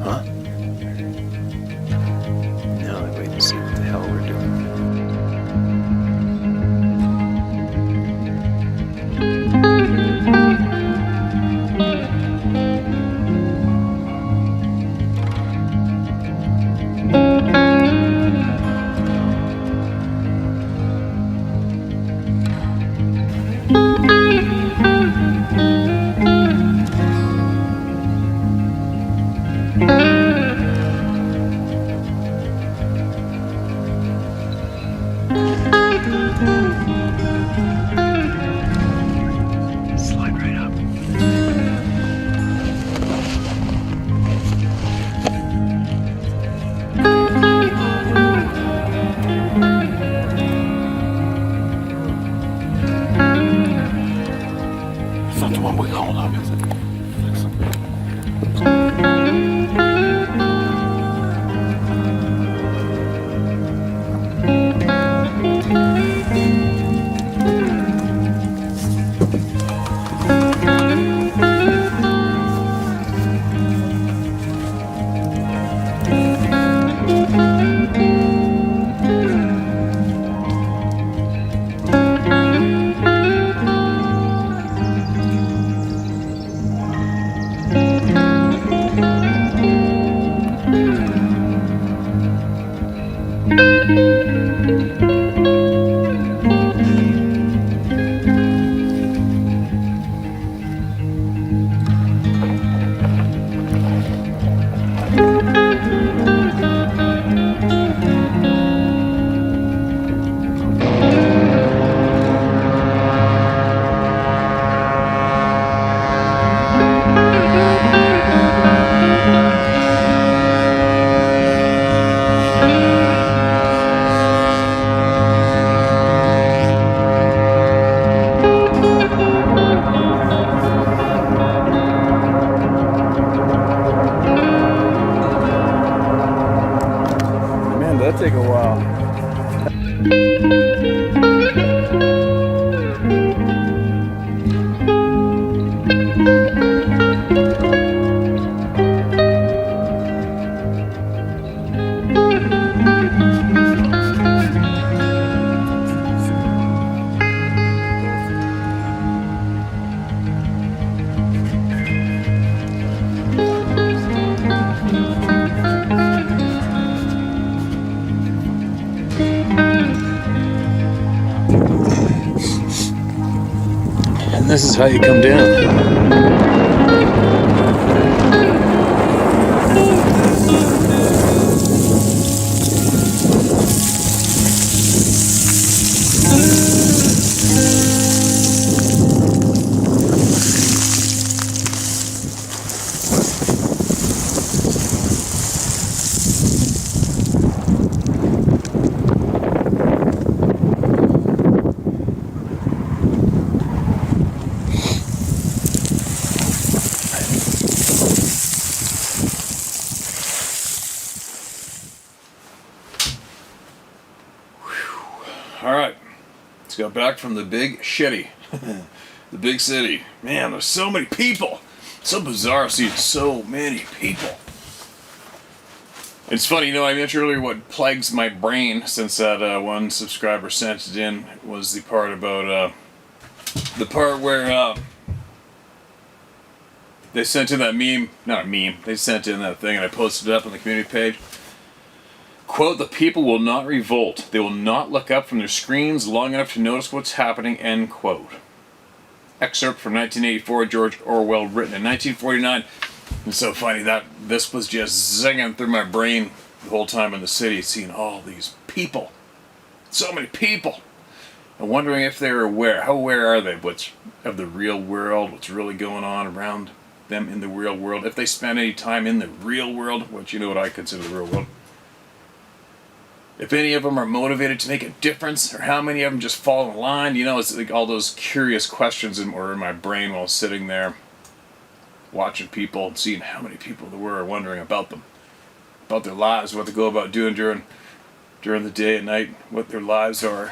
Huh? Now I wait to see what the hell we're doing. Slide right up. It's not the one we called up, is it? Man, that'd take a while. And this is how you come down. Alright, let's go back from the big shitty. The big city. Man, there's so many people. So bizarre seeing so many people. It's funny, I mentioned earlier what plagues my brain since that one subscriber sent it in was the part about, the part where, they sent in that meme, not a meme, they sent in that thing and I posted it up on the community page. Quote, the people will not revolt. They will not look up from their screens long enough to notice what's happening, end quote. Excerpt from 1984, George Orwell, written in 1949. It's so funny that this was just zinging through my brain the whole time in the city, seeing all these people. So many people. I'm wondering if they're aware. How aware are they of the real world, what's really going on around them in the real world? If they spend any time in the real world, which you know what I consider the real world. If any of them are motivated to make a difference, or how many of them just fall in line, it's like all those curious questions were in my brain while sitting there watching people and seeing how many people there were and wondering about them. about their lives, what they go about doing during the day and night, what their lives are,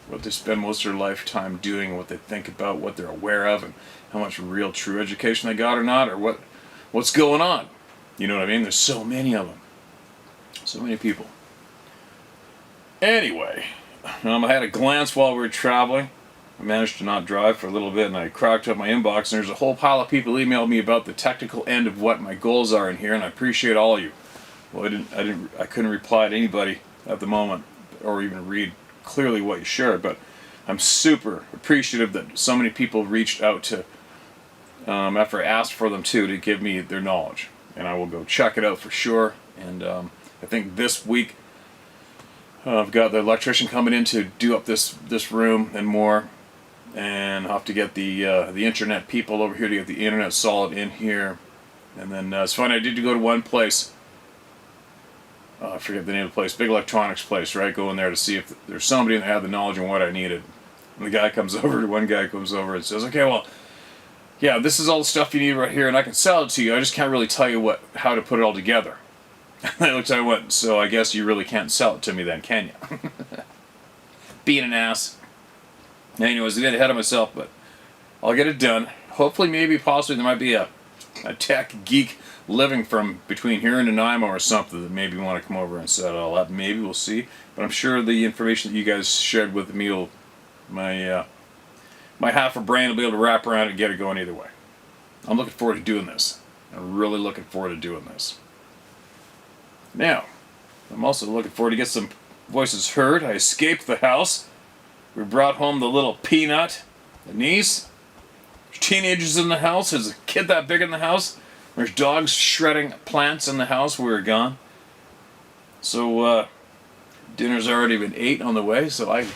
what they spend most of their lifetime doing, what they think about, what they're aware of, and how much real true education they got or not, or what's going on. You know what I mean? There's so many of them. So many people. Anyway, I had a glance while we were traveling. I managed to not drive for a little bit, and I cracked up my inbox, and there's a whole pile of people emailed me about the technical end of what my goals are in here, and I appreciate all of you. Well, I couldn't reply to anybody at the moment, or even read clearly what you shared, but I'm super appreciative that so many people reached out to, after I asked for them to give me their knowledge, and I will go check it out for sure. And I think this week I've got the electrician coming in to do up this room and more. And I'll have to get the internet people over here to get the internet solid in here. And then it's funny, I did go to one place. I forget the name of the place. Big electronics place, right? Go in there to see if there's somebody that had the knowledge on what I needed. And one guy comes over and says, okay, well, yeah, this is all the stuff you need right here, and I can sell it to you. I just can't really tell you how to put it all together. Which I went, so I guess you really can't sell it to me then, can you? Being an ass. Anyways, I get ahead of myself, but I'll get it done. Hopefully, maybe, possibly, there might be a tech geek living from between here and Nanaimo or something that maybe want to come over and set it all up. Maybe, we'll see. But I'm sure the information that you guys shared with me will, my half a brain will be able to wrap around it and get it going either way. I'm looking forward to doing this. I'm really looking forward to doing this. Now, I'm also looking forward to get some voices heard. I escaped the house. We brought home the little peanut, the niece. There's teenagers in the house. There's a kid that big in the house. There's dogs shredding plants in the house. We were gone. So, dinner's already been ate on the way, so I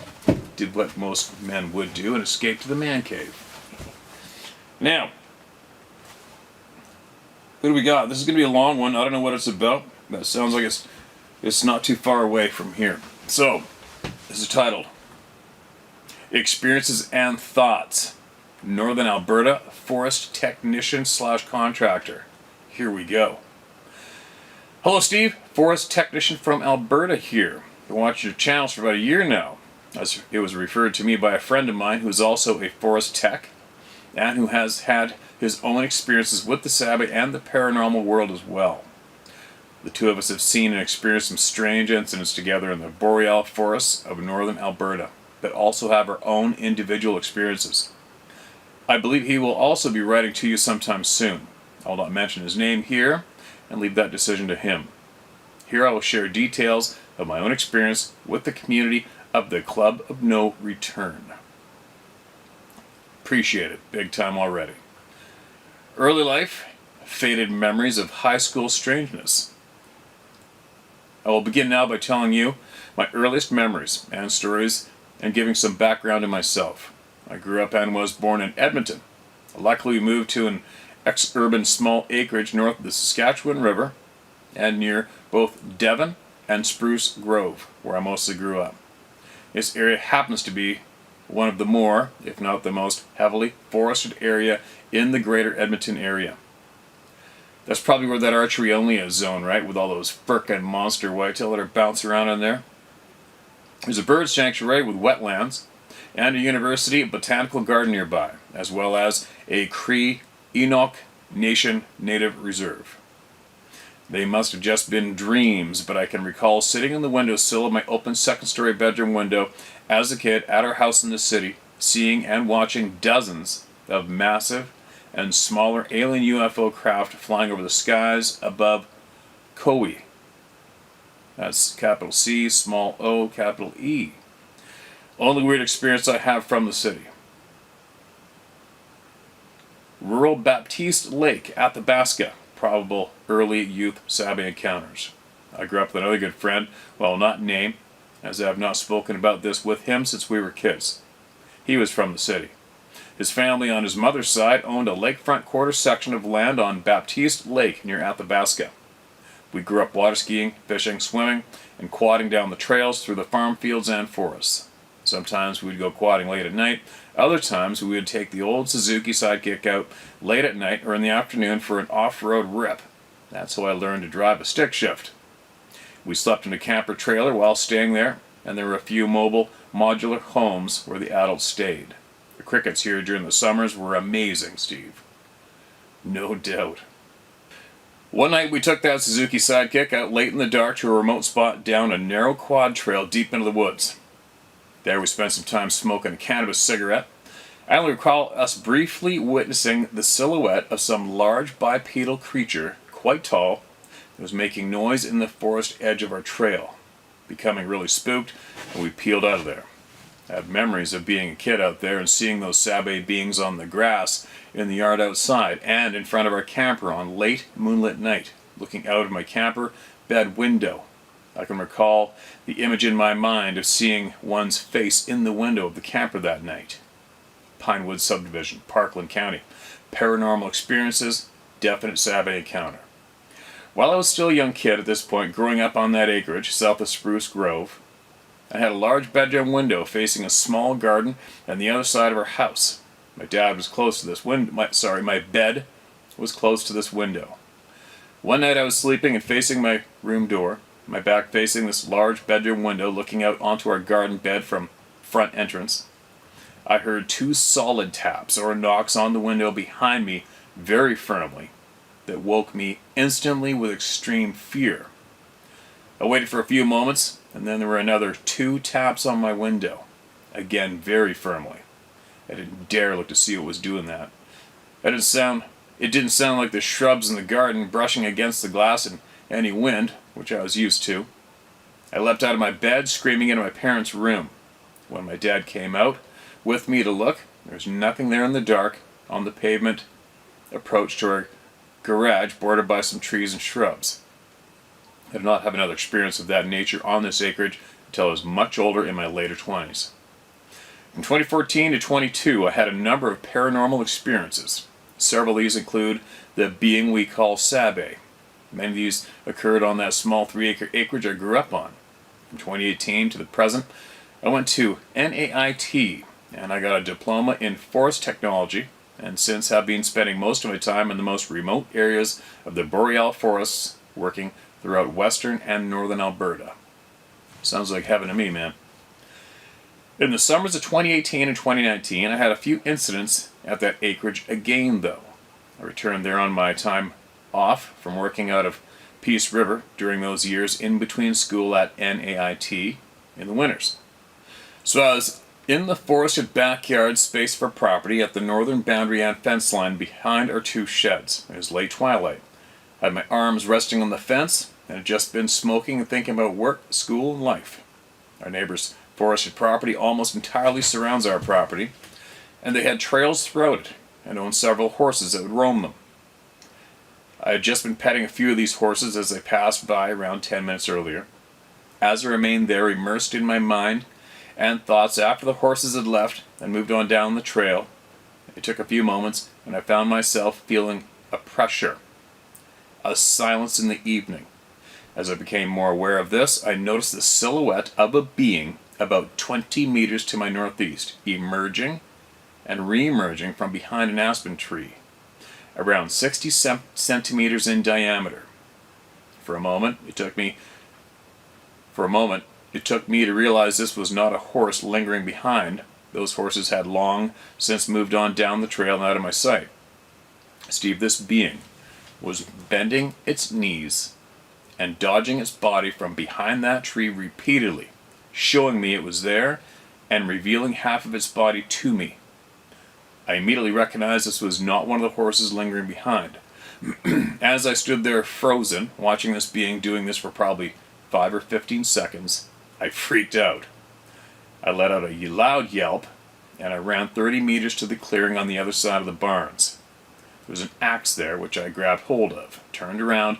did what most men would do and escaped to the man cave. Now, what do we got? This is going to be a long one. I don't know what it's about. That sounds like it's not too far away from here. So, this is titled Experiences and Thoughts. Northern Alberta Forest Technician / Contractor. Here we go. Hello, Steve. Forest Technician from Alberta here. Been watching your channels for about a year now. As it was referred to me by a friend of mine who is also a forest tech and who has had his own experiences with the Sabbath and the paranormal world as well. The two of us have seen and experienced some strange incidents together in the boreal forests of northern Alberta, but also have our own individual experiences. I believe he will also be writing to you sometime soon. I will not mention his name here and leave that decision to him. Here I will share details of my own experience with the community of the Club of No Return. Appreciate it, big time already. Early life, faded memories of high school strangeness. I will begin now by telling you my earliest memories and stories and giving some background on myself. I grew up and was born in Edmonton. Luckily, we moved to an ex-urban small acreage north of the Saskatchewan River and near both Devon and Spruce Grove, where I mostly grew up. This area happens to be one of the more, if not the most, heavily forested area in the greater Edmonton area. That's probably where that archery only is zone, right? With all those frickin' monster whitetail that are bouncing around in there. There's a bird sanctuary with wetlands and a university and botanical garden nearby, as well as a Cree Enoch Nation Native Reserve. They must have just been dreams, but I can recall sitting in the windowsill of my open second-story bedroom window as a kid at our house in the city, seeing and watching dozens of massive and smaller alien UFO craft flying over the skies above Kowi. That's capital C, small o, capital E. Only weird experience I have from the city. Rural Baptiste Lake, Athabasca. Probable early youth Sabbath encounters. I grew up with another good friend, well, not named, as I have not spoken about this with him since we were kids. He was from the city. His family on his mother's side owned a lakefront quarter section of land on Baptiste Lake near Athabasca. We grew up water skiing, fishing, swimming, and quadding down the trails through the farm fields and forests. Sometimes we would go quadding late at night. Other times we would take the old Suzuki Sidekick out late at night or in the afternoon for an off-road rip. That's how I learned to drive a stick shift. We slept in a camper trailer while staying there, and there were a few mobile, modular homes where the adults stayed. The crickets here during the summers were amazing, Steve. No doubt. One night we took that Suzuki Sidekick out late in the dark to a remote spot down a narrow quad trail deep into the woods. There we spent some time smoking a cannabis cigarette. I only recall us briefly witnessing the silhouette of some large bipedal creature, quite tall, that was making noise in the forest edge of our trail. Becoming really spooked, and we peeled out of there. I have memories of being a kid out there and seeing those Sabe beings on the grass in the yard outside and in front of our camper on late moonlit night, looking out of my camper bed window. I can recall the image in my mind of seeing one's face in the window of the camper that night. Pinewood Subdivision, Parkland County. Paranormal experiences, definite Sabe encounter. While I was still a young kid at this point, growing up on that acreage south of Spruce Grove, I had a large bedroom window facing a small garden on the other side of our house. My dad was close to this window. My bed was close to this window. One night I was sleeping and facing my room door, my back facing this large bedroom window looking out onto our garden bed from front entrance. I heard 2 solid taps or knocks on the window behind me very firmly that woke me instantly with extreme fear. I waited for a few moments, and then there were another 2 taps on my window, again very firmly. I didn't dare look to see what was doing that. It didn't sound like the shrubs in the garden brushing against the glass in any wind, which I was used to. I leapt out of my bed, screaming into my parents' room. When my dad came out with me to look, there was nothing there in the dark on the pavement approach to our garage bordered by some trees and shrubs. I did not have another experience of that nature on this acreage until I was much older in my later 20s. From 2014 to 22, I had a number of paranormal experiences. Several of these include the being we call Sabe. Many of these occurred on that small 3-acre acreage I grew up on. From 2018 to the present, I went to NAIT and I got a diploma in forest technology, and since have been spending most of my time in the most remote areas of the boreal forests, working throughout western and northern Alberta. Sounds like heaven to me, man. In the summers of 2018 and 2019, I had a few incidents at that acreage again, though. I returned there on my time off from working out of Peace River during those years in between school at NAIT in the winters. So I was in the forested backyard space for property at the northern boundary and fence line behind our 2 sheds. It was late twilight. I had my arms resting on the fence and had just been smoking and thinking about work, school, and life. Our neighbor's forested property almost entirely surrounds our property, and they had trails throughout it and owned several horses that would roam them. I had just been petting a few of these horses as they passed by around 10 minutes earlier. As I remained there immersed in my mind and thoughts after the horses had left and moved on down the trail, it took a few moments and I found myself feeling a pressure, a silence in the evening. As I became more aware of this, I noticed the silhouette of a being about 20 meters to my northeast, emerging and re-emerging from behind an aspen tree, around 60 centimeters in diameter. For a moment, it took me to realize this was not a horse lingering behind. Those horses had long since moved on down the trail and out of my sight. Steve, this being was bending its knees and dodging its body from behind that tree repeatedly, showing me it was there and revealing half of its body to me. I immediately recognized this was not one of the horses lingering behind. As I stood there frozen, watching this being doing this for probably 5 or 15 seconds, I freaked out. I let out a loud yelp, and I ran 30 meters to the clearing on the other side of the barns. There was an axe there, which I grabbed hold of, turned around,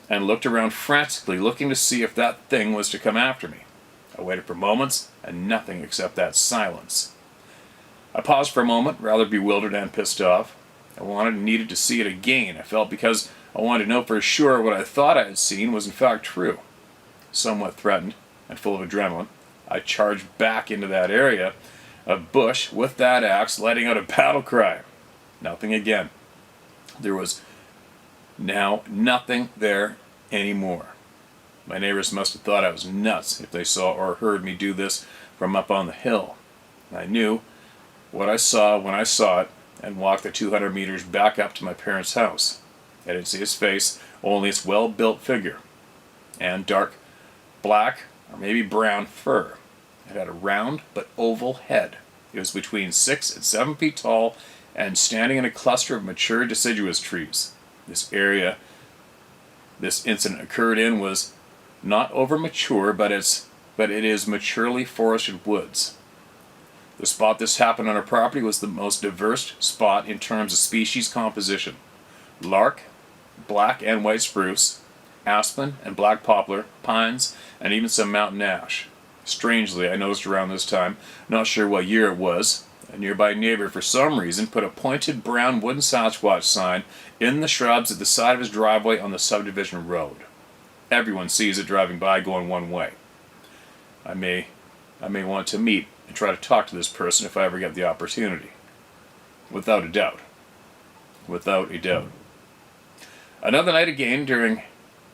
and looked around frantically, looking to see if that thing was to come after me. I waited for moments, and nothing except that silence. I paused for a moment, rather bewildered and pissed off. I wanted and needed to see it again, I felt, because I wanted to know for sure what I thought I had seen was in fact true. Somewhat threatened and full of adrenaline, I charged back into that area of bush with that axe, letting out a battle cry. Nothing again. There was Now nothing there anymore. My neighbors must have thought I was nuts if they saw or heard me do this from up on the hill. I knew what I saw when I saw it and walked the 200 meters back up to my parents' house. I didn't see his face, only its well-built figure and dark black or maybe brown fur. It had a round but oval head. It was between 6 and 7 feet tall and standing in a cluster of mature deciduous trees. This area this incident occurred in was not over mature, but it is maturely forested woods. The spot this happened on our property was the most diverse spot in terms of species composition. Lark, black and white spruce, aspen and black poplar, pines, and even some mountain ash. Strangely, I noticed around this time, not sure what year it was, a nearby neighbor for some reason put a pointed brown wooden Sasquatch sign in the shrubs at the side of his driveway on the subdivision road. Everyone sees it driving by going one way. I may want to meet and try to talk to this person if I ever get the opportunity. Without a doubt. Without a doubt. Another night again, during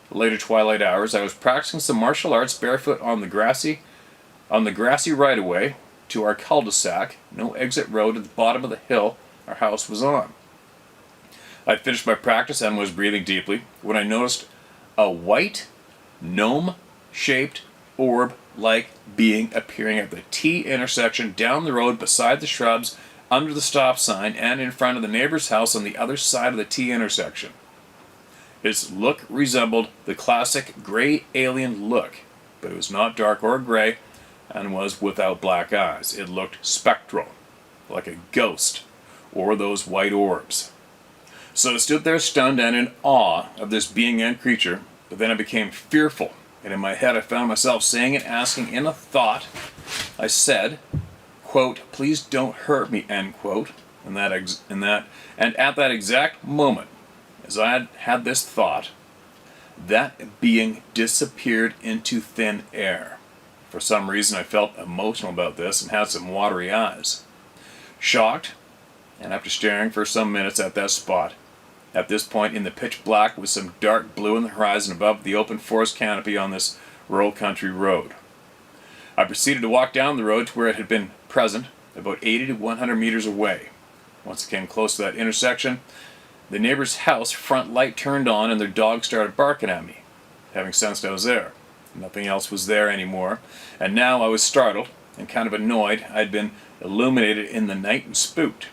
the later twilight hours, I was practicing some martial arts barefoot on the grassy right-of-way to our cul-de-sac, no exit road at the bottom of the hill our house was on. I finished my practice and was breathing deeply when I noticed a white, gnome-shaped orb-like being appearing at the T intersection down the road beside the shrubs, under the stop sign, and in front of the neighbor's house on the other side of the T intersection. Its look resembled the classic gray alien look, but it was not dark or gray and was without black eyes. It looked spectral, like a ghost, or those white orbs. So I stood there stunned and in awe of this being and creature, but then I became fearful, and in my head I found myself saying and asking in a thought. I said, quote, "Please don't hurt me," end quote. And at that exact moment, as I had this thought, that being disappeared into thin air. For some reason I felt emotional about this and had some watery eyes. Shocked, and after staring for some minutes at that spot, at this point in the pitch black with some dark blue in the horizon above the open forest canopy on this rural country road, I proceeded to walk down the road to where it had been present, about 80 to 100 meters away. Once I came close to that intersection, the neighbor's house front light turned on and their dog started barking at me, having sensed I was there. Nothing else was there anymore, and now I was startled and kind of annoyed. I had been illuminated in the night and spooked.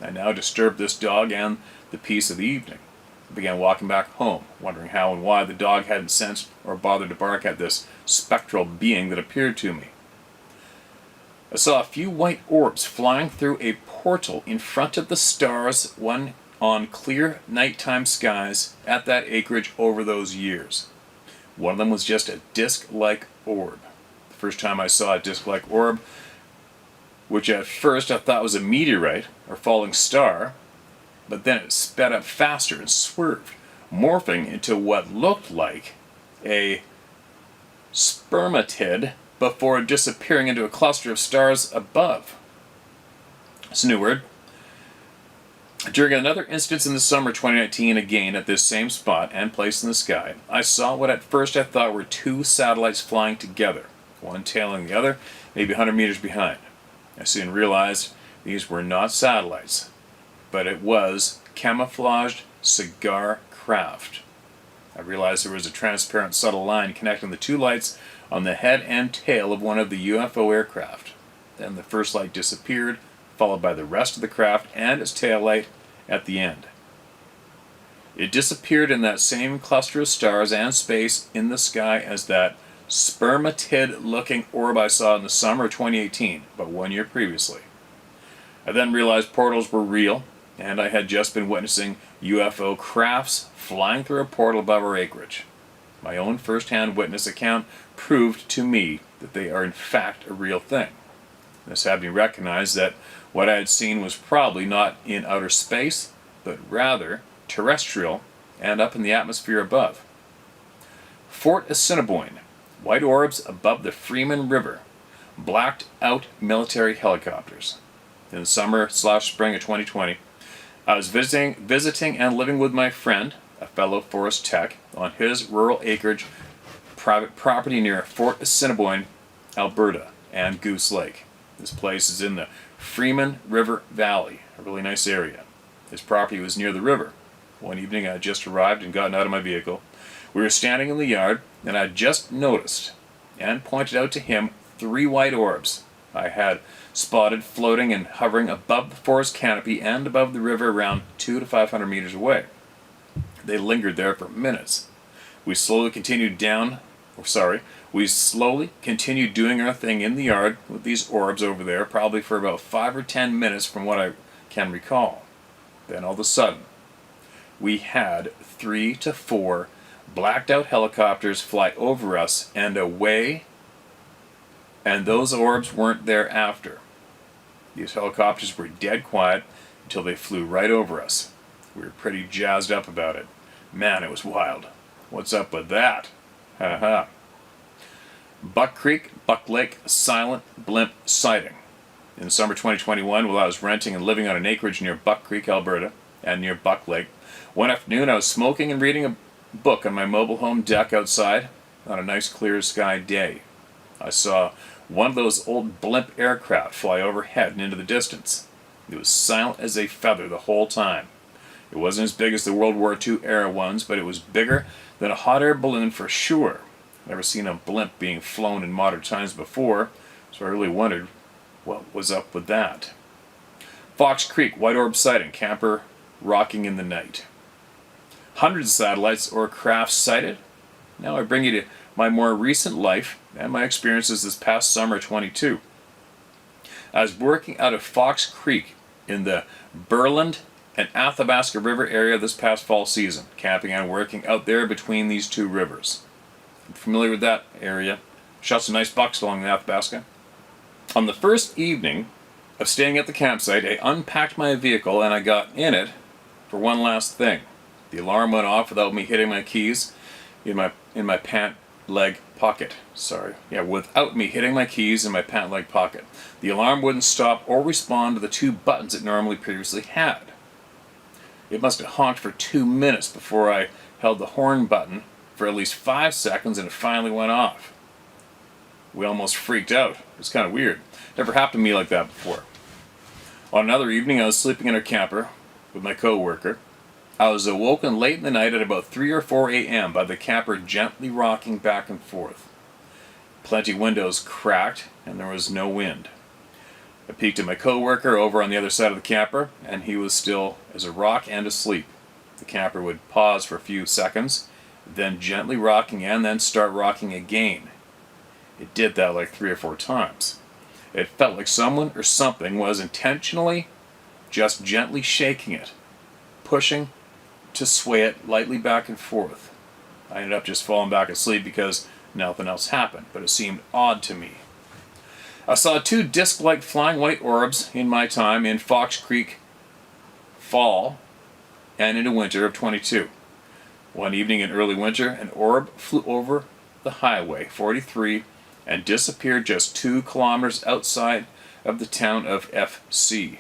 I now disturbed this dog and the peace of the evening. I began walking back home, wondering how and why the dog hadn't sensed or bothered to bark at this spectral being that appeared to me. I saw a few white orbs flying through a portal in front of the stars, one on clear nighttime skies at that acreage over those years. One of them was just a disc-like orb. The first time I saw a disc-like orb, which at first I thought was a meteorite or falling star, but then it sped up faster and swerved, morphing into what looked like a spermatid before disappearing into a cluster of stars above. It's a new word. During another instance in the summer 2019, again at this same spot and place in the sky, I saw what at first I thought were two satellites flying together, one tailing the other, maybe 100 meters behind. I soon realized these were not satellites, but it was camouflaged cigar craft. I realized there was a transparent subtle line connecting the two lights on the head and tail of one of the UFO aircraft. Then the first light disappeared, followed by the rest of the craft and its tail light at the end. It disappeared in that same cluster of stars and space in the sky as that spermatid-looking orb I saw in the summer of 2018, about 1 year previously. I then realized portals were real, and I had just been witnessing UFO crafts flying through a portal above our acreage. My own first-hand witness account proved to me that they are in fact a real thing. This had me recognize that what I had seen was probably not in outer space, but rather terrestrial and up in the atmosphere above. Fort Assiniboine, white orbs above the Freeman River, blacked out military helicopters. In the summer/spring of 2020, I was visiting and living with my friend, a fellow forest tech, on his rural acreage private property near Fort Assiniboine, Alberta, and Goose Lake. This place is in the Freeman River Valley, a really nice area. His property was near the river. One evening I had just arrived and gotten out of my vehicle. We were standing in the yard, and I had just noticed and pointed out to him 3 white orbs I had spotted floating and hovering above the forest canopy and above the river around 200 to 500 meters away. They lingered there for minutes. We slowly continued doing our thing in the yard with these orbs over there, probably for about 5 or 10 minutes from what I can recall. Then all of a sudden, we had 3 to 4 blacked out helicopters fly over us and away, and those orbs weren't there after. These helicopters were dead quiet until they flew right over us. We were pretty jazzed up about it. Man, it was wild. What's up with that? Haha. Buck Creek, Buck Lake, silent blimp sighting. In summer 2021, while I was renting and living on an acreage near Buck Creek, Alberta, and near Buck Lake, one afternoon I was smoking and reading a book on my mobile home deck outside on a nice clear sky day. I saw one of those old blimp aircraft fly overhead and into the distance. It was silent as a feather the whole time. It wasn't as big as the World War II era ones, but it was bigger than a hot air balloon for sure. Never seen a blimp being flown in modern times before, so I really wondered what was up with that. Fox Creek, white orb sighting, camper rocking in the night. Hundreds of satellites or crafts sighted. Now I bring you to my more recent life and my experiences this past summer 22. I was working out of Fox Creek in the Burland and Athabasca River area this past fall season, camping and working out there between these 2 rivers. I'm familiar with that area. Shot some nice bucks along the Athabasca. On the first evening of staying at the campsite, I unpacked my vehicle and I got in it for one last thing. The alarm went off without me hitting my keys in my pant leg pocket. Without me hitting my keys in my pant leg pocket. The alarm wouldn't stop or respond to the 2 buttons it normally previously had. It must have honked for 2 minutes before I held the horn button for at least 5 seconds and it finally went off. We almost freaked out. It was kind of weird. Never happened to me like that before. On another evening, I was sleeping in a camper with my co-worker. I was awoken late in the night at about 3 or 4 a.m. by the camper gently rocking back and forth. Plenty windows cracked and there was no wind. I peeked at my co-worker over on the other side of the camper, and he was still as a rock and asleep. The camper would pause for a few seconds, then gently rocking and then start rocking again. It did that like 3 or 4 times. It felt like someone or something was intentionally just gently shaking it, pushing to sway it lightly back and forth. I ended up just falling back asleep because nothing else happened, but it seemed odd to me. I saw 2 disc-like flying white orbs in my time in Fox Creek fall and into winter of 22. One evening in early winter, an orb flew over the highway 43 and disappeared just 2 kilometers outside of the town of FC.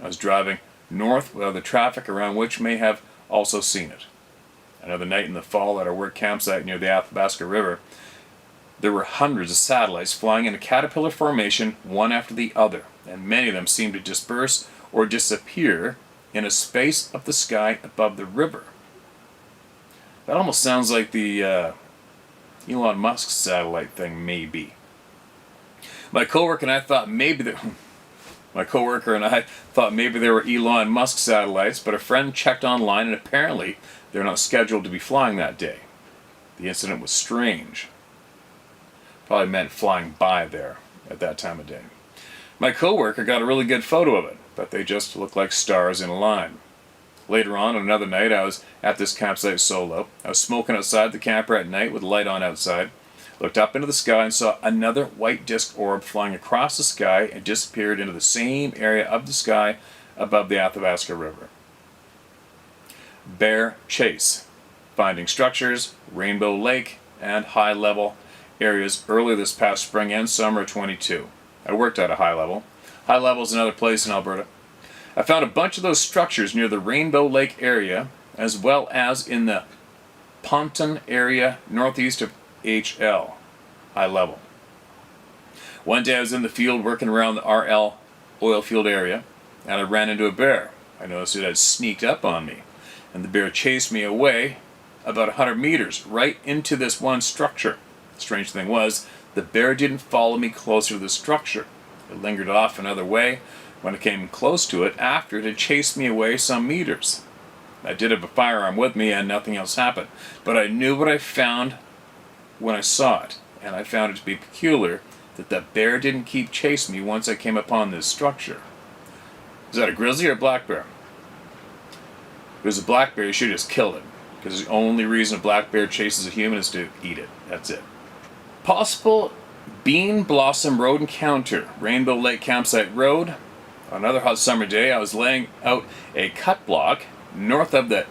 I was driving north with other traffic around which may have also seen it. Another night in the fall at our work campsite near the Athabasca River, there were hundreds of satellites flying in a caterpillar formation, one after the other, and many of them seemed to disperse or disappear in a space of the sky above the river. That almost sounds like the Elon Musk satellite thing, maybe. My coworker and I thought maybe there were Elon Musk satellites, but a friend checked online and apparently they're not scheduled to be flying that day. The incident was strange. Probably meant flying by there at that time of day. My coworker got a really good photo of it, but they just looked like stars in a line. Later on another night, I was at this campsite solo. I was smoking outside the camper at night with the light on outside. Looked up into the sky and saw another white disc orb flying across the sky and disappeared into the same area of the sky above the Athabasca River. Bear Chase. Finding structures, Rainbow Lake, and high level areas early this past spring and summer of 22. I worked at a high level. High level is another place in Alberta. I found a bunch of those structures near the Rainbow Lake area as well as in the Ponton area northeast of HL, high level. One day I was in the field working around the RL oil field area, and I ran into a bear. I noticed it had sneaked up on me, and the bear chased me away about 100 meters right into this one structure. The strange thing was, the bear didn't follow me closer to the structure. It lingered off another way when I came close to it after it had chased me away some meters. I did have a firearm with me and nothing else happened, but I knew what I found when I saw it, and I found it to be peculiar that the bear didn't keep chasing me once I came upon this structure. Is that a grizzly or a black bear? If it was a black bear, you should just kill it, because the only reason a black bear chases a human is to eat it. That's it. Possible Bean Blossom Road encounter, Rainbow Lake Campsite Road. On another hot summer day, I was laying out a cut block north of the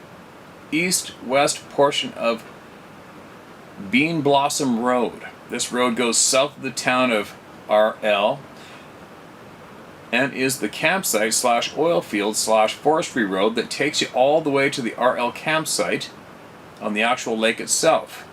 east-west portion of Bean Blossom Road. This road goes south of the town of RL and is the campsite slash oil field slash forestry road that takes you all the way to the RL campsite on the actual lake itself,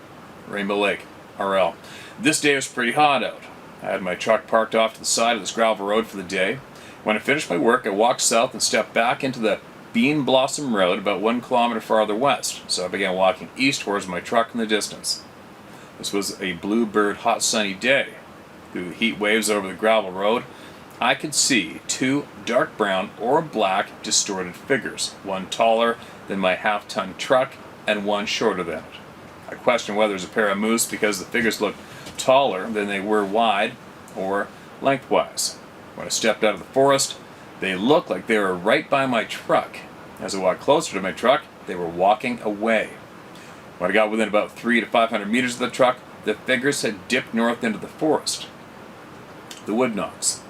Rainbow Lake, RL. This day was pretty hot out. I had my truck parked off to the side of this gravel road for the day. When I finished my work, I walked south and stepped back into the Bean Blossom Road about 1 kilometer farther west, so I began walking east towards my truck in the distance. This was a bluebird hot sunny day. Through the heat waves over the gravel road, I could see 2 dark brown or black distorted figures, one taller than my half-ton truck and one shorter than it. I questioned whether it was a pair of moose because the figures looked taller than they were wide or lengthwise. When I stepped out of the forest, they looked like they were right by my truck. As I walked closer to my truck, they were walking away. When I got within about 300 to 500 meters of the truck, the figures had dipped north into the forest. The wood knocks.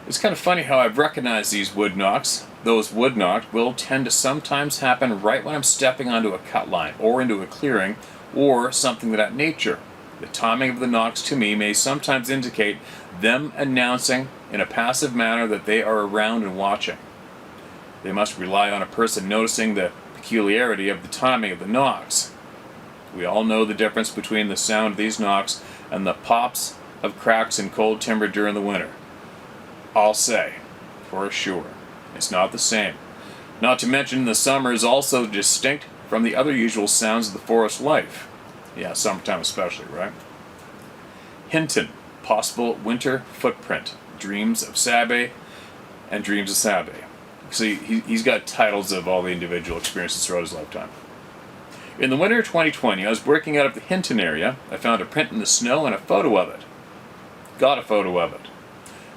It's kind of funny how I've recognized these wood knocks. Those wood knocks will tend to sometimes happen right when I'm stepping onto a cut line or into a clearing or something of that nature. The timing of the knocks to me may sometimes indicate them announcing in a passive manner that they are around and watching. They must rely on a person noticing the peculiarity of the timing of the knocks. We all know the difference between the sound of these knocks and the pops of cracks in cold timber during the winter. I'll say, for sure, it's not the same. Not to mention the summer is also distinct from the other usual sounds of the forest life. Yeah, summertime especially, right? Hinton, possible winter footprint, dreams of Sabe and dreams of Sabe. See, he's got titles of all the individual experiences throughout his lifetime. In the winter of 2020, I was working out of the Hinton area. I found a print in the snow and a photo of it. Got a photo of it.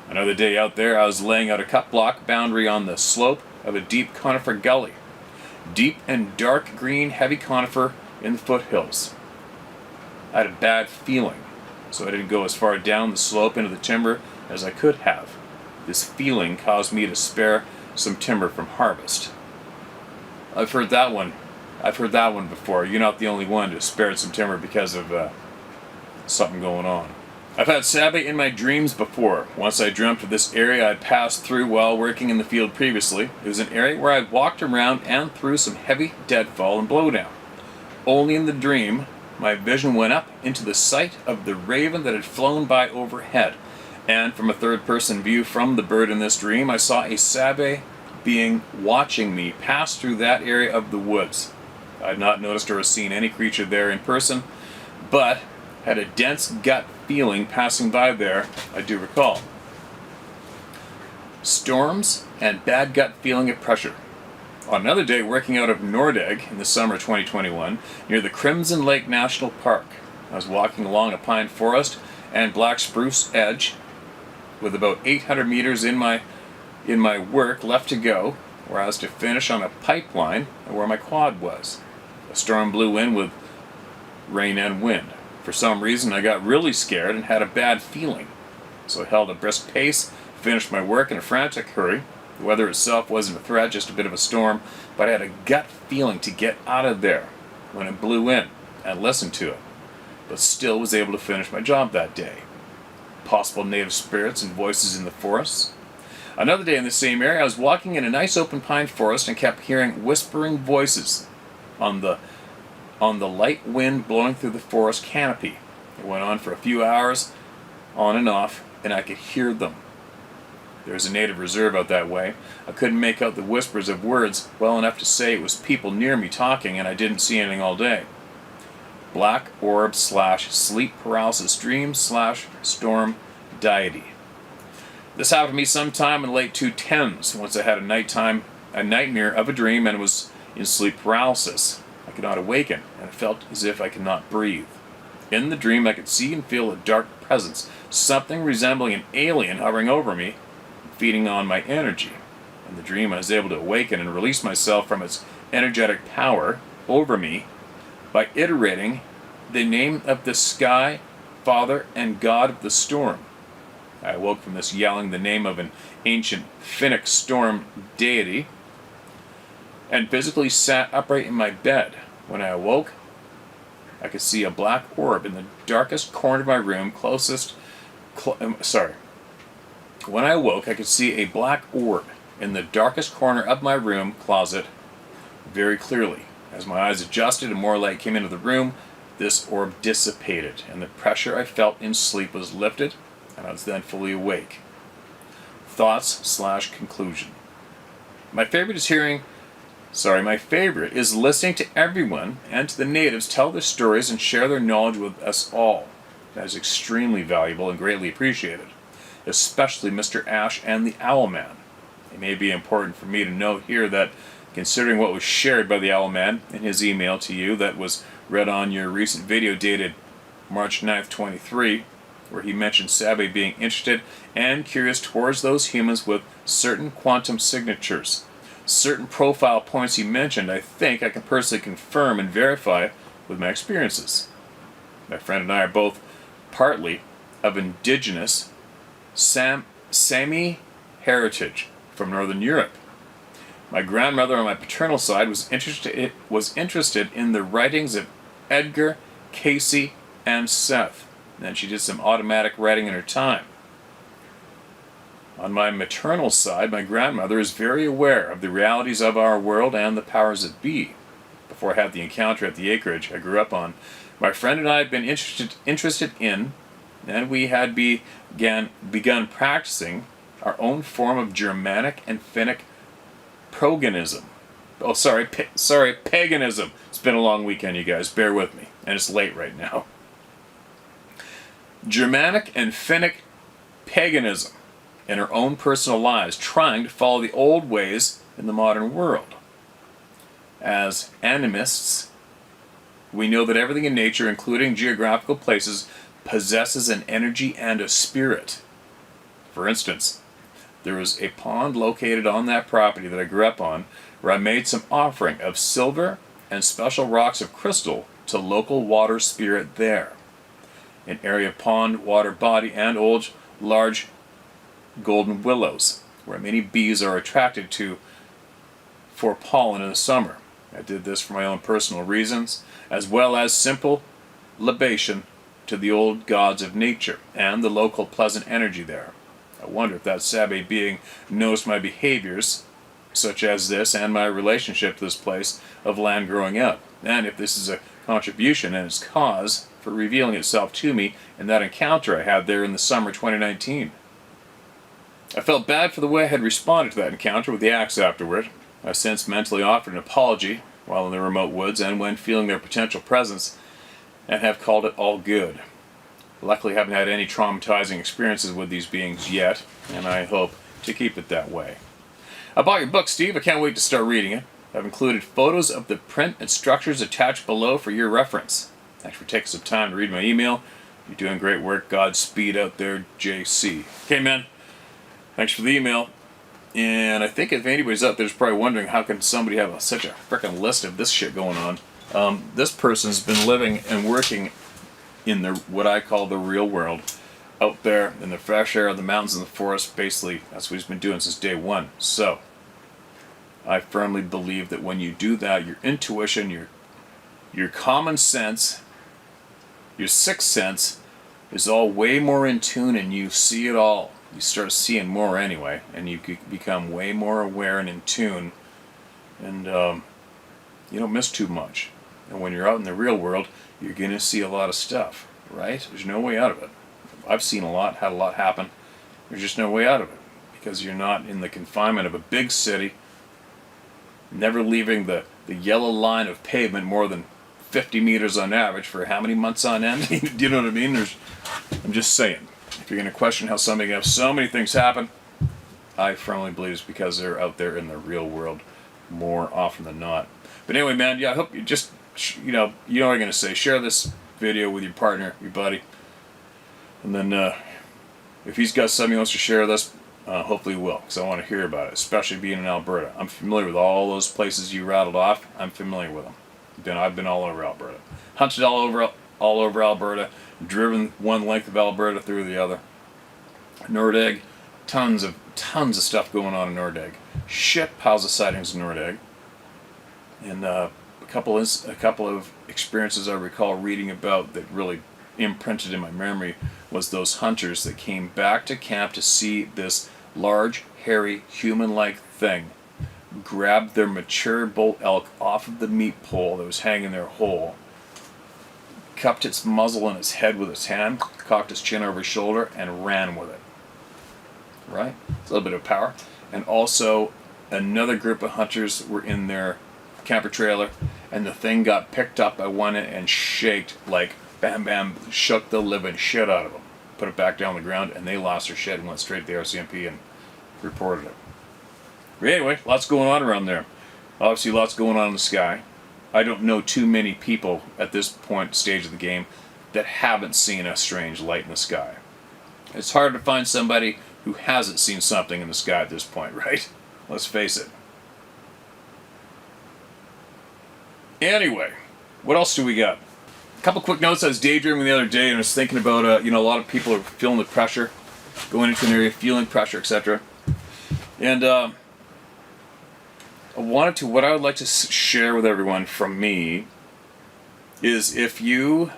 Another day out there, I was laying out a cut block boundary on the slope of a deep conifer gully. Deep and dark green heavy conifer in the foothills. I had a bad feeling, so I didn't go as far down the slope into the timber as I could have. This feeling caused me to spare some timber from harvest. I've heard that one before. You're not the only one to spare some timber because of something going on. I've had Sabe in my dreams before. Once I dreamt of this area I'd passed through while working in the field previously. It was an area where I'd walked around and through some heavy deadfall and blowdown. Only in the dream, my vision went up into the sight of the raven that had flown by overhead. And from a third-person view from the bird in this dream, I saw a Sabe being watching me pass through that area of the woods. I had not noticed or seen any creature there in person, but had a dense gut feeling passing by there, I do recall. Storms and bad gut feeling of pressure. On another day, working out of Nordegg in the summer of 2021, near the Crimson Lake National Park, I was walking along a pine forest and black spruce edge with about 800 meters in my work left to go, where I was to finish on a pipeline and where my quad was. A storm blew in with rain and wind. For some reason, I got really scared and had a bad feeling. So I held a brisk pace, finished my work in a frantic hurry. The weather itself wasn't a threat, just a bit of a storm, but I had a gut feeling to get out of there when it blew in and listened to it, but still was able to finish my job that day. Possible native spirits and voices in the forests. Another day in the same area, I was walking in a nice open pine forest and kept hearing whispering voices on the light wind blowing through the forest canopy. It went on for a few hours, on and off, and I could hear them. There's a native reserve out that way. I couldn't make out the whispers of words well enough to say it was people near me talking, and I didn't see anything all day. Black orb / sleep paralysis dream / storm deity. This happened to me sometime in the late 2010s, once I had a nightmare of a dream and was in sleep paralysis. I could not awaken, and it felt as if I could not breathe. In the dream, I could see and feel a dark presence, something resembling an alien hovering over me, feeding on my energy. In the dream, I was able to awaken and release myself from its energetic power over me by iterating the name of the sky, Father, and God of the storm. I awoke from this yelling the name of an ancient Finnic storm deity and physically sat upright in my bed. When I awoke, I could see a black orb in the darkest corner of my room When I awoke, I could see a black orb in the darkest corner of my room closet very clearly. As my eyes adjusted and more light came into the room, this orb dissipated, and the pressure I felt in sleep was lifted, and I was then fully awake. Thoughts / conclusion. My favorite is listening to everyone and to the natives tell their stories and share their knowledge with us all. That is extremely valuable and greatly appreciated, especially Mr. Ash and the Owl Man. It may be important for me to note here that, considering what was shared by the Owl Man in his email to you that was read on your recent video dated March 9th, 23, where he mentioned Sabe being interested and curious towards those humans with certain quantum signatures. Certain profile points he mentioned, I think I can personally confirm and verify with my experiences. My friend and I are both partly of indigenous Sami heritage from Northern Europe. My grandmother on my paternal side was interested in the writings of Edgar, Casey, and Seth. Then she did some automatic writing in her time. On my maternal side, my grandmother is very aware of the realities of our world and the powers that be. Before I had the encounter at the acreage I grew up on, my friend and I had been interested in, and we had begun practicing our own form of Germanic and Finnic paganism. Paganism. It's been a long weekend, you guys. Bear with me. And it's late right now. Germanic and Finnic paganism in our own personal lives, trying to follow the old ways in the modern world. As animists, we know that everything in nature, including geographical places, possesses an energy and a spirit. For instance, there was a pond located on that property that I grew up on where I made some offering of silver and special rocks of crystal to local water spirit there. An area of pond, water body, and old large golden willows where many bees are attracted to for pollen in the summer. I did this for my own personal reasons, as well as simple libation to the old gods of nature and the local pleasant energy there. I wonder if that Sabe being noticed my behaviors, such as this, and my relationship to this place of land growing up, and if this is a contribution and its cause for revealing itself to me in that encounter I had there in the summer 2019. I felt bad for the way I had responded to that encounter with the axe afterward. I since mentally offered an apology while in the remote woods and when feeling their potential presence, and have called it all good. Luckily, I haven't had any traumatizing experiences with these beings yet, and I hope to keep it that way. I bought your book, Steve. I can't wait to start reading it. I've included photos of the print and structures attached below for your reference. Thanks for taking some time to read my email. You're doing great work. Godspeed out there, JC. Okay, man. Thanks for the email. And I think if anybody's out there is probably wondering how can somebody have such a frickin' list of this shit going on. This person's been living and working in what I call the real world, out there in the fresh air of the mountains and the forest. Basically, that's what he's been doing since day one. So, I firmly believe that when you do that, your intuition, your common sense, your sixth sense is all way more in tune, and you see it all. you start seeing more anyway, and you become way more aware and in tune, and you don't miss too much. And when you're out in the real world, you're going to see a lot of stuff, right? There's no way out of it. I've seen a lot, had a lot happen. There's just no way out of it, because you're not in the confinement of a big city, never leaving the yellow line of pavement more than 50 meters on average for how many months on end? Do you know what I mean? I'm just saying. If you're going to question how somebody can have so many things happen, I firmly believe it's because they're out there in the real world more often than not. But anyway, man, yeah, I hope you just, you know what I'm going to say. Share this video with your partner, your buddy. And then if he's got something he wants to share with us, hopefully he will, because I want to hear about it, especially being in Alberta. I'm familiar with all those places you rattled off. I'm familiar with them. I've been all over Alberta. Hunted all over Alberta. Driven one length of Alberta through the other. Nordegg, tons of stuff going on in Nordegg. Shit piles of sightings in Nordegg. And a couple of experiences I recall reading about that really imprinted in my memory was those hunters that came back to camp to see this large, hairy, human-like thing grab their mature bull elk off of the meat pole that was hanging there whole, cupped its muzzle in its head with its hand, cocked its chin over his shoulder, and ran with it. Right? It's a little bit of power. And also, another group of hunters were in their camper trailer, and the thing got picked up by one and shaked, like bam bam, shook the living shit out of them. Put it back down on the ground, and they lost their shit and went straight to the RCMP and reported it. But anyway, lots going on around there. Obviously, lots going on in the sky. I don't know too many people at this stage of the game that haven't seen a strange light in the sky. It's hard to find somebody who hasn't seen something in the sky at this point, right? Let's face it. Anyway, what else do we got? A couple quick notes. I was daydreaming the other day and I was thinking about, a lot of people are feeling the pressure, going into an area, feeling pressure, etc. And what I would like to share with everyone from me is if you're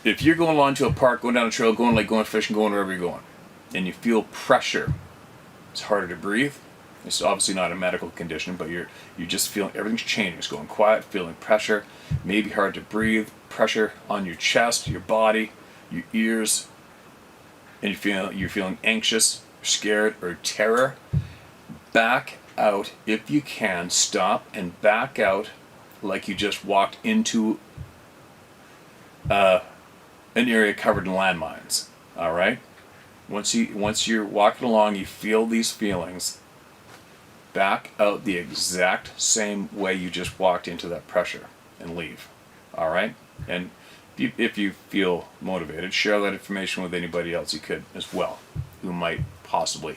going along to a park, going down a trail, going fishing, going wherever you're going, and you feel pressure, it's harder to breathe. It's obviously not a medical condition, but you're just feeling everything's changing. It's going quiet, feeling pressure, maybe hard to breathe, pressure on your chest, your body, your ears, and you're feeling anxious, scared, or terror. Back out if you can. Stop and back out like you just walked into an area covered in landmines. All right. Once you're walking along, you feel these feelings. Back out the exact same way you just walked into that pressure and leave. All right. And if you feel motivated, share that information with anybody else you could as well, who might possibly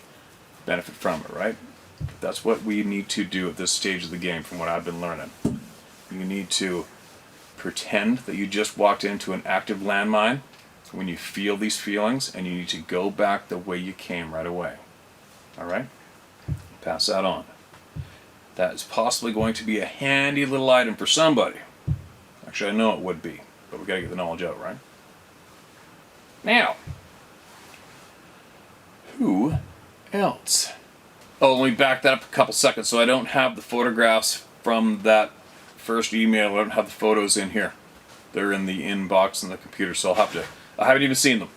benefit from it. Right. That's what we need to do at this stage of the game, from what I've been learning. You need to pretend that you just walked into an active landmine when you feel these feelings, and you need to go back the way you came right away. All right? Pass that on. That is possibly going to be a handy little item for somebody. Actually, I know it would be, but we got to get the knowledge out, right? Now, who else? Oh, let me back that up a couple seconds. So I don't have the photographs from that first email. I don't have the photos in here. They're in the inbox on the computer, so I haven't even seen them.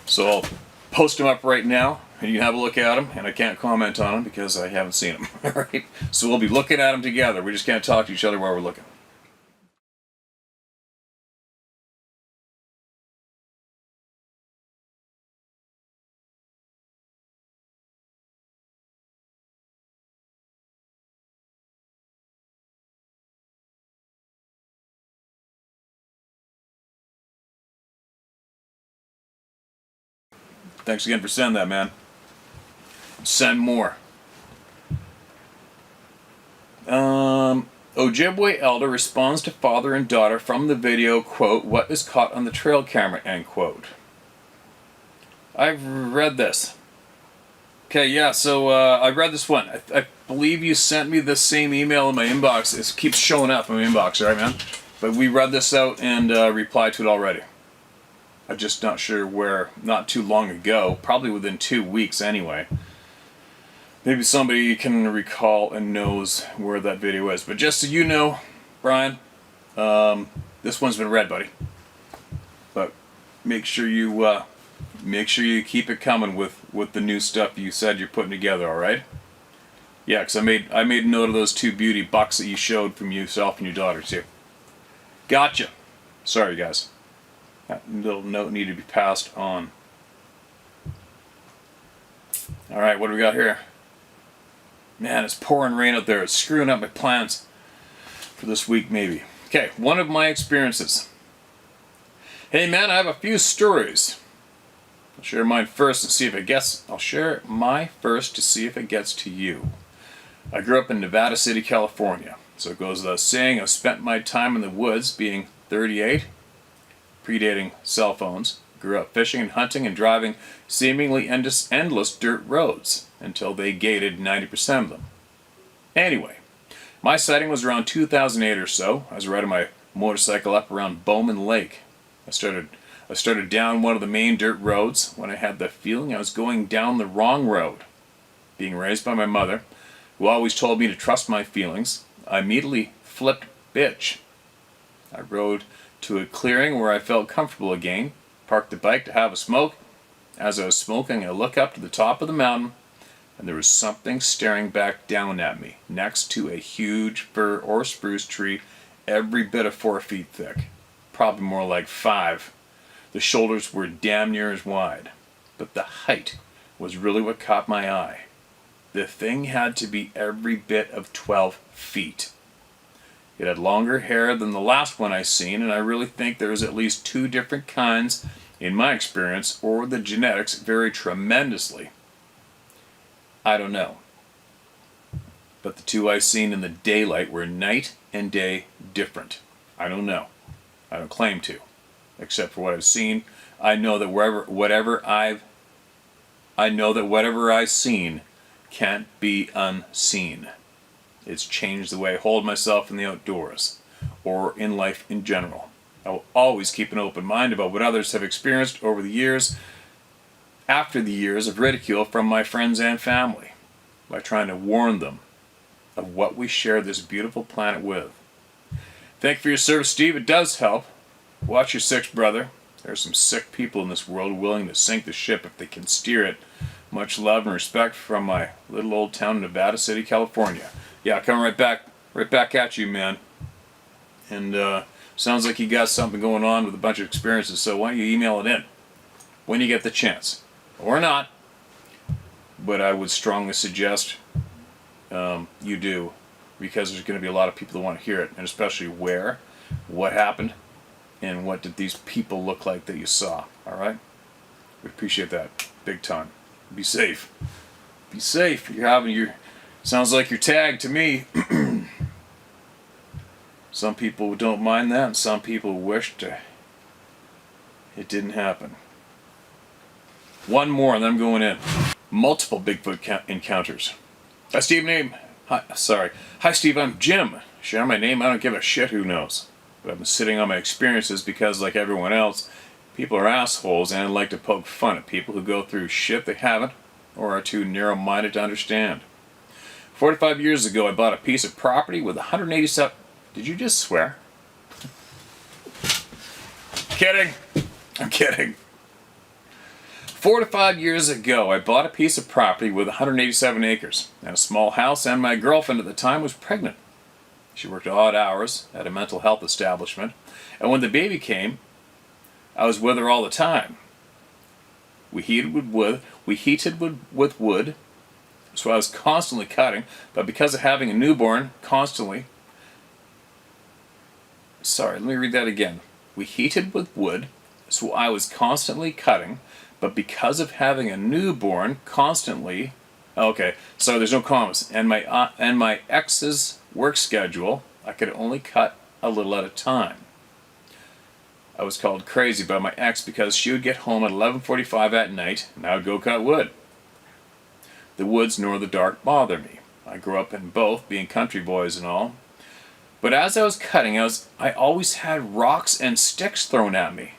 So I'll post them up right now, and you can have a look at them, and I can't comment on them because I haven't seen them. All right? So we'll be looking at them together. We just can't talk to each other while we're looking. Thanks again for sending that, man. Send more. Ojibwe elder responds to father and daughter from the video, quote, "What is caught on the trail camera," end quote. I've read this. Okay, yeah, so I read this one. I believe you sent me this same email in my inbox. It keeps showing up in my inbox, right, man? But we read this out and replied to it already. I'm just not sure where, not too long ago, probably within 2 weeks anyway. Maybe somebody can recall and knows where that video is. But just so you know, Brian, this one's been read, buddy. But make sure you keep it coming with the new stuff you said you're putting together, all right? Yeah, because I made note of those 2 beauty bucks that you showed from yourself and your daughter too. Gotcha. Sorry, guys. That little note needed to be passed on. All right, what do we got here? Man, it's pouring rain out there. It's screwing up my plans for this week, maybe. Okay, one of my experiences. Hey, man, I have a few stories. I'll share mine first and see if it gets. I'll share my first to see if it gets to you. I grew up in Nevada City, California. So it goes without saying, I've spent my time in the woods, being 38, predating cell phones. Grew up fishing and hunting and driving seemingly endless dirt roads until they gated 90% of them. Anyway, my sighting was around 2008 or so. I was riding my motorcycle up around Bowman Lake. I started down one of the main dirt roads when I had the feeling I was going down the wrong road. Being raised by my mother, who always told me to trust my feelings, I immediately flipped bitch. I rode to a clearing where I felt comfortable again, parked the bike to have a smoke. As I was smoking, I looked up to the top of the mountain, and there was something staring back down at me, next to a huge fir or spruce tree, every bit of 4 feet thick, probably more like 5. The shoulders were damn near as wide, but the height was really what caught my eye. The thing had to be every bit of 12 feet. It had longer hair than the last one I seen, and I really think there was at least 2 different kinds, in my experience, or the genetics vary tremendously. I don't know. But the 2 I seen in the daylight were night and day different. I don't know. I don't claim to. Except for what I've seen, I know that whatever I've seen can't be unseen. It's changed the way I hold myself in the outdoors, or in life in general. I will always keep an open mind about what others have experienced over the years, after the years of ridicule from my friends and family, by trying to warn them of what we share this beautiful planet with. Thank you for your service, Steve. It does help. Watch your 6, brother. There are some sick people in this world willing to sink the ship if they can steer it. Much love and respect from my little old town in Nevada City, California. Yeah, coming right back at you, man. And sounds like you got something going on with a bunch of experiences, so why don't you email it in when you get the chance. Or not. But I would strongly suggest you do, because there's going to be a lot of people that want to hear it, and especially where, what happened, and what did these people look like that you saw. Alright? We appreciate that. Big time. Be safe. Be safe. Sounds like you're tagged to me. Some people don't mind that, and some people wished it didn't happen. One more, and then I'm going in. Multiple Bigfoot encounters. Hi, Steve. Hi, Steve. I'm Jim. Share my name. I don't give a shit who knows. But I've been sitting on my experiences because, like everyone else, people are assholes, and I like to poke fun at people who go through shit they haven't or are too narrow-minded to understand. 45 years ago, I bought a piece of property with 187... Did you just swear? Kidding. I'm kidding. 4 to 5 years ago, I bought a piece of property with 187 acres and a small house, and my girlfriend at the time was pregnant. She worked odd hours at a mental health establishment, and when the baby came, I was with her all the time. We heated with wood, so I was constantly cutting, but because of having a newborn let me read that again. We heated with wood, so I was constantly cutting, but because of having a newborn constantly... Okay, so there's no commas. And my ex's work schedule, I could only cut a little at a time. I was called crazy by my ex because she would get home at 11:45 at night, and I would go cut wood. The woods nor the dark bother me. I grew up in both, being country boys and all. But as I was cutting, I always had rocks and sticks thrown at me.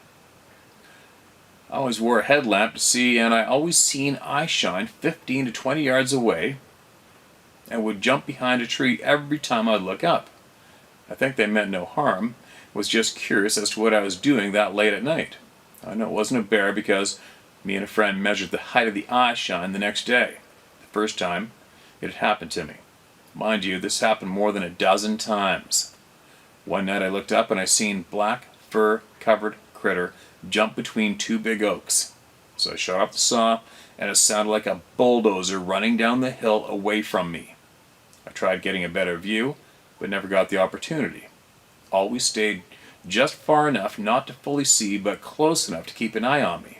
I always wore a headlamp to see, and I always seen eye shine 15 to 20 yards away and would jump behind a tree every time I'd look up. I think they meant no harm, was just curious as to what I was doing that late at night. I know it wasn't a bear because me and a friend measured the height of the eye shine the next day. The first time it had happened to me. Mind you, this happened more than a dozen times. One night I looked up and I seen black fur-covered critter jump between two big oaks. So I shut off the saw and it sounded like a bulldozer running down the hill away from me. I tried getting a better view, but never got the opportunity. Always stayed just far enough not to fully see, but close enough to keep an eye on me.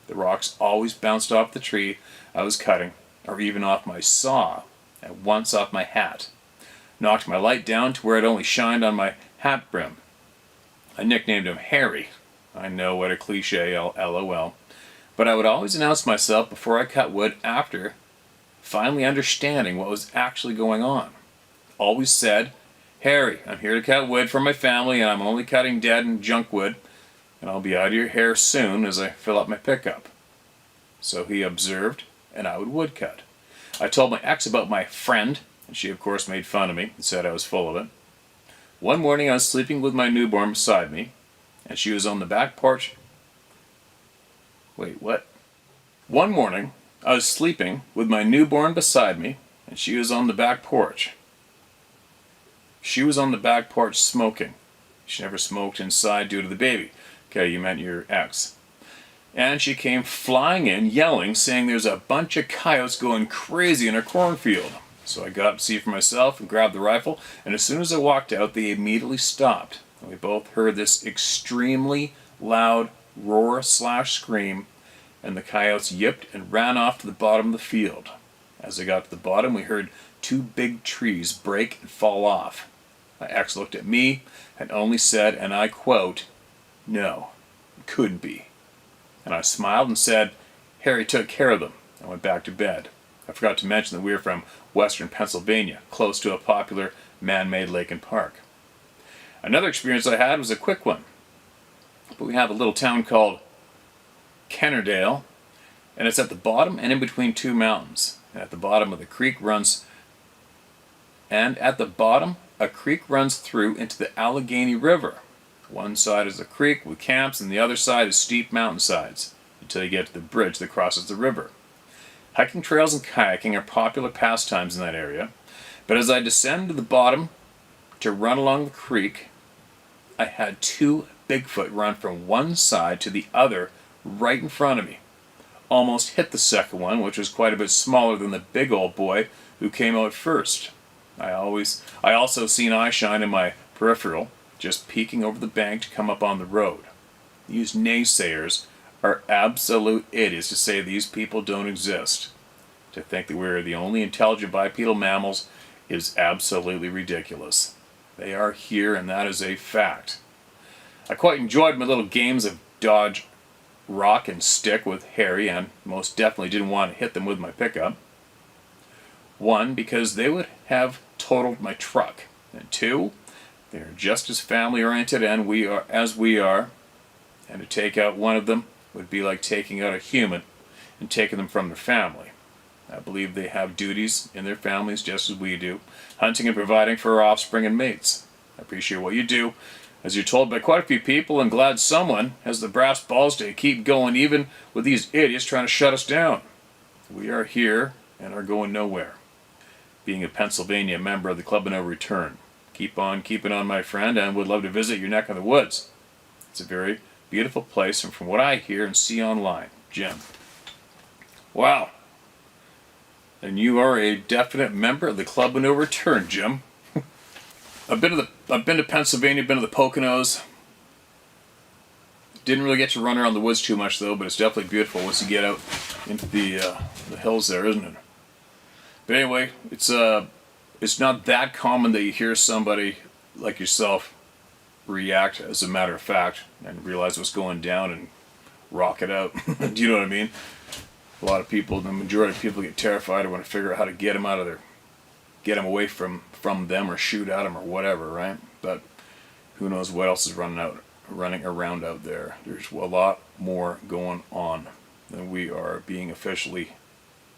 The rocks always bounced off the tree I was cutting, or even off my saw, and once off my hat. Knocked my light down to where it only shined on my hat brim. I nicknamed him Harry. I know, what a cliche, LOL. But I would always announce myself before I cut wood after finally understanding what was actually going on. Always said, "Harry, I'm here to cut wood for my family and I'm only cutting dead and junk wood, and I'll be out of your hair soon as I fill up my pickup." So he observed, and I would woodcut. I told my ex about my friend, and she of course made fun of me and said I was full of it. One morning I was sleeping with my newborn beside me, and she was on the back porch. Wait, what? One morning I was sleeping with my newborn beside me, and she was on the back porch. She was on the back porch smoking. She never smoked inside due to the baby. Okay, you meant your ex. And she came flying in, yelling, saying there's a bunch of coyotes going crazy in a cornfield. So I got up to see for myself and grabbed the rifle, and as soon as I walked out, they immediately stopped. And we both heard this extremely loud roar/scream, and the coyotes yipped and ran off to the bottom of the field. As they got to the bottom, we heard two big trees break and fall off. My ex looked at me and only said, and I quote, "No, it couldn't be." And I smiled and said, "Harry took care of them," and went back to bed. I forgot to mention that we were from western Pennsylvania, close to a popular man-made lake and park. Another experience I had was a quick one. But we have a little town called Kennerdale, and it's at the bottom and in between two mountains. And at the bottom of the creek runs, a creek runs through into the Allegheny River. One side is a creek with camps, and the other side is steep mountainsides, until you get to the bridge that crosses the river. Hiking trails and kayaking are popular pastimes in that area, but as I descended to the bottom to run along the creek, I had two Bigfoot run from one side to the other right in front of me. Almost hit the second one, which was quite a bit smaller than the big old boy who came out first. I also seen eye shine in my peripheral, just peeking over the bank to come up on the road. These naysayers are absolute idiots to say these people don't exist. To think that we're the only intelligent bipedal mammals is absolutely ridiculous. They are here, and that is a fact. I quite enjoyed my little games of dodge, rock, and stick with Harry, and most definitely didn't want to hit them with my pickup. One, because they would have totaled my truck. And two, they're just as family-oriented as we are, and to take out one of them would be like taking out a human and taking them from their family. I believe they have duties in their families just as we do, hunting and providing for our offspring and mates. I appreciate what you do, as you're told by quite a few people, and glad someone has the brass balls to keep going even with these idiots trying to shut us down. We are here and are going nowhere. Being a Pennsylvania member of the Club of No Return. Keep on keeping on, my friend, and would love to visit your neck of the woods. It's a very beautiful place, and from what I hear and see online, Jim. Wow. And you are a definite member of the Club of No Return, Jim. I've been to Pennsylvania, been to the Poconos. Didn't really get to run around the woods too much though, but it's definitely beautiful once you get out into the hills there, isn't it? But anyway, it's not that common that you hear somebody like yourself react as a matter of fact and realize what's going down and rock it out. Do you know what I mean? A lot of people, the majority of people, get terrified or want to figure out how to get them out of there, get them away from them, or shoot at them or whatever, right? But who knows what else is running around out there. There's a lot more going on than we are being officially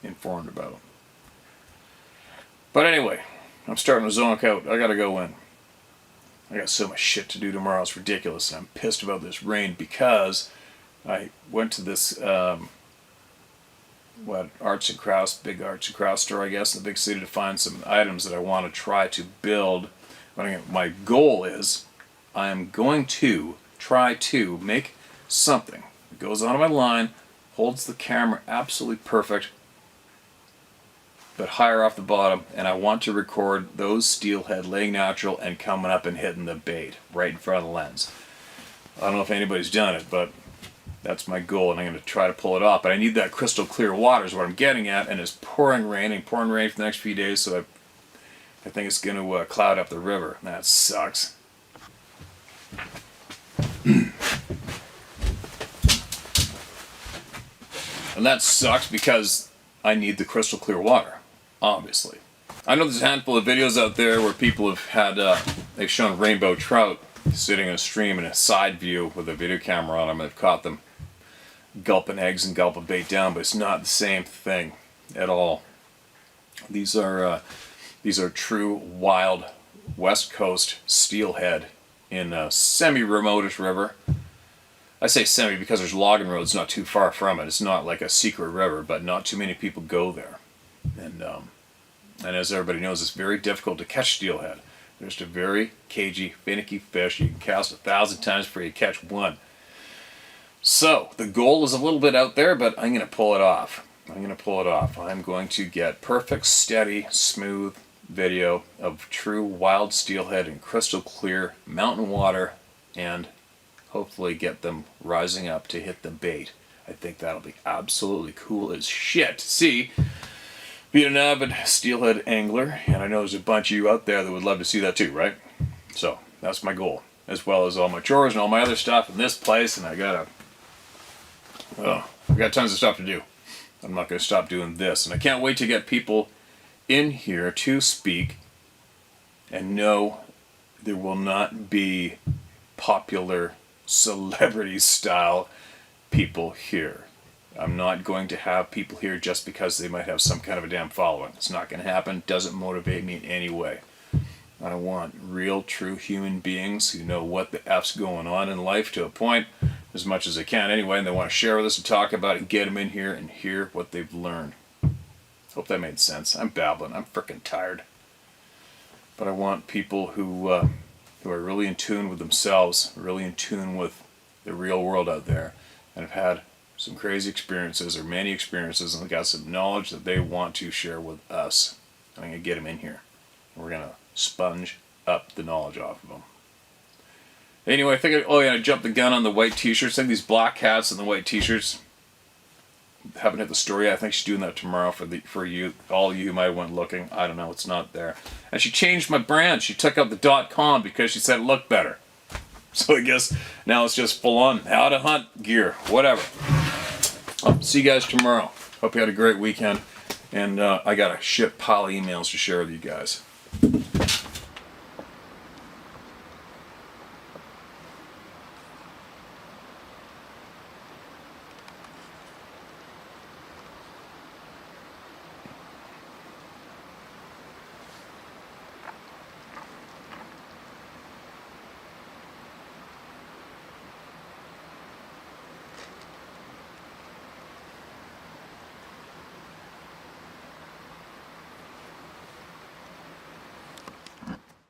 informed about. But anyway, I'm starting to zonk out. I gotta go in. I got so much shit to do tomorrow, it's ridiculous. And I'm pissed about this rain because I went to this big arts and crafts store, I guess, in the big city to find some items that I want to try to build. My goal is I am going to try to make something that goes on my line, holds the camera absolutely perfect, but higher off the bottom, and I want to record those steelhead laying natural and coming up and hitting the bait right in front of the lens. I don't know if anybody's done it, but that's my goal, and I'm going to try to pull it off. But I need that crystal clear water is what I'm getting at, and it's pouring rain for the next few days, so I think it's going to cloud up the river. That sucks. And that sucks because I need the crystal clear water, obviously. I know there's a handful of videos out there where people have had, they've shown rainbow trout sitting in a stream in a side view with a video camera on them, and they've caught them gulping eggs and gulping bait down, but it's not the same thing at all. These are true wild West Coast steelhead in a semi-remotish river. I say semi because there's logging roads not too far from it. It's not like a secret river, but not too many people go there. And as everybody knows, it's very difficult to catch steelhead. They're just a very cagey, finicky fish. You can cast 1,000 times before you catch one. So, the goal is a little bit out there, but I'm going to pull it off. I'm going to get perfect, steady, smooth video of true wild steelhead in crystal clear mountain water, and hopefully get them rising up to hit the bait. I think that'll be absolutely cool as shit to see. Being an avid steelhead angler, and I know there's a bunch of you out there that would love to see that too, right? So, that's my goal. As well as all my chores and all my other stuff in this place, and I got tons of stuff to do. I'm not going to stop doing this, and I can't wait to get people in here to speak, and no, there will not be popular celebrity style people here. I'm not going to have people here just because they might have some kind of a damn following. It's not going to happen. Doesn't motivate me in any way. I want real, true human beings who know what the F's going on in life to a point, as much as they can anyway, and they want to share with us and talk about it and get them in here and hear what they've learned. Hope that made sense. I'm babbling. I'm freaking tired. But I want people who are really in tune with themselves, really in tune with the real world out there, and have had some crazy experiences or many experiences, and they got some knowledge that they want to share with us. I'm going to get them in here. We're going to sponge up the knowledge off of them. Anyway, I jumped the gun on the white t-shirts. I think these black hats and the white t-shirts haven't hit the story yet. I think she's doing that tomorrow for you, all you who might have went looking. I don't know, it's not there. And she changed my brand. She took out the .com because she said it looked better. So I guess now it's just full on how to hunt gear, whatever. I'll see you guys tomorrow. Hope you had a great weekend. And I got a shit pile of emails to share with you guys.